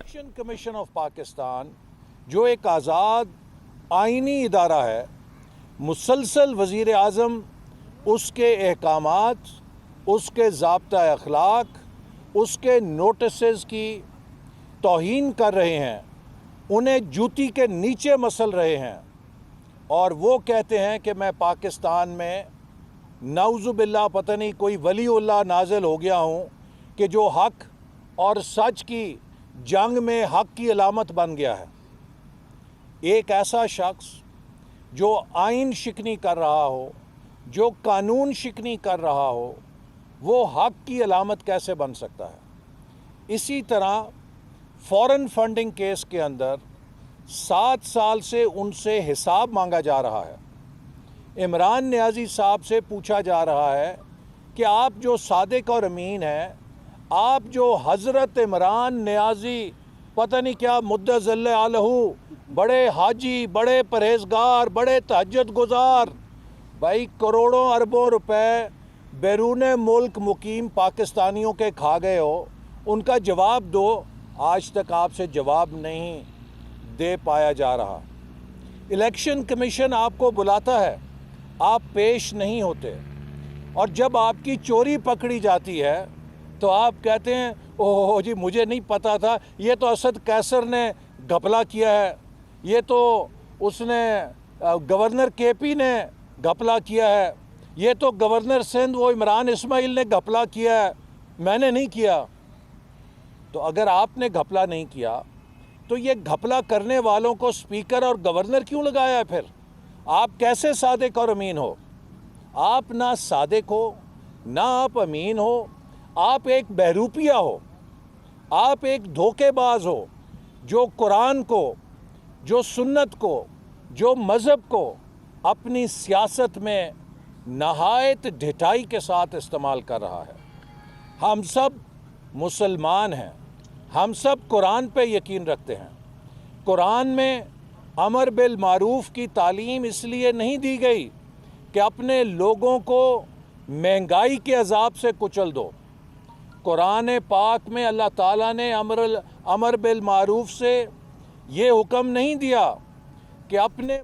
Election commission of Pakistan जो एक आज़ाद आइनी इदारा है, मुसलसल वज़ीर आज़म उसके अहकामात, उसके ज़ाब्ता अखलाक, उसके नोटिसेस की तौहीन कर रहे हैं, उन्हें जूती के नीचे मसल रहे हैं और वो कहते हैं कि मैं पाकिस्तान में नाउज़ुबिल्लाह पता नहीं कोई वलीउल्लाह नाज़िल हो गया हूँ कि जो हक़ और सच की जंग में हक़ की अलामत बन गया है। एक ऐसा शख्स जो आइन शिकनी कर रहा हो, जो कानून शिकनी कर रहा हो, वो हक़ की अलामत कैसे बन सकता है? इसी तरह फॉरेन फंडिंग केस के अंदर 7 साल से उनसे हिसाब मांगा जा रहा है। इमरान नियाज़ी साहब से पूछा जा रहा है कि आप जो सादिक और अमीन हैं, आप जो हज़रत इमरान नियाज़ी पता नहीं क्या मुद्दज़ल्ल अलहू, बड़े हाजी, बड़े परहेज़गार, बड़े तहज्जुद गुज़ार, भाई करोड़ों अरबों रुपए बैरून मुल्क मुकीम पाकिस्तानियों के खा गए हो, उनका जवाब दो। आज तक आपसे जवाब नहीं दे पाया जा रहा। इलेक्शन कमीशन आपको बुलाता है, आप पेश नहीं होते, और जब आपकी चोरी पकड़ी जाती है तो आप कहते हैं ओह जी मुझे नहीं पता था, ये तो असद कैसर ने घपला किया है, ये तो उसने गवर्नर केपी ने घपला किया है, ये तो गवर्नर सिंध वो इमरान इस्माइल ने घपला किया है, मैंने नहीं किया। तो अगर आपने घपला नहीं किया तो ये घपला करने वालों को स्पीकर और गवर्नर क्यों लगाया है? फिर आप कैसे सादिक और अमीन हो? आप ना सादिक हो, ना आप अमीन हो, आप एक बहरूपिया हो, आप एक धोखेबाज हो जो कुरान को, जो सुन्नत को, जो मज़हब को अपनी सियासत में नहायत ढिठाई के साथ इस्तेमाल कर रहा है। हम सब मुसलमान हैं, हम सब कुरान पे यकीन रखते हैं। कुरान में अमर बिल मारूफ की तालीम इसलिए नहीं दी गई कि अपने लोगों को महंगाई के अजाब से कुचल दो। कुरान पाक में अल्लाह ताला ने अमर बिल मारूफ से ये हुक्म नहीं दिया कि अपने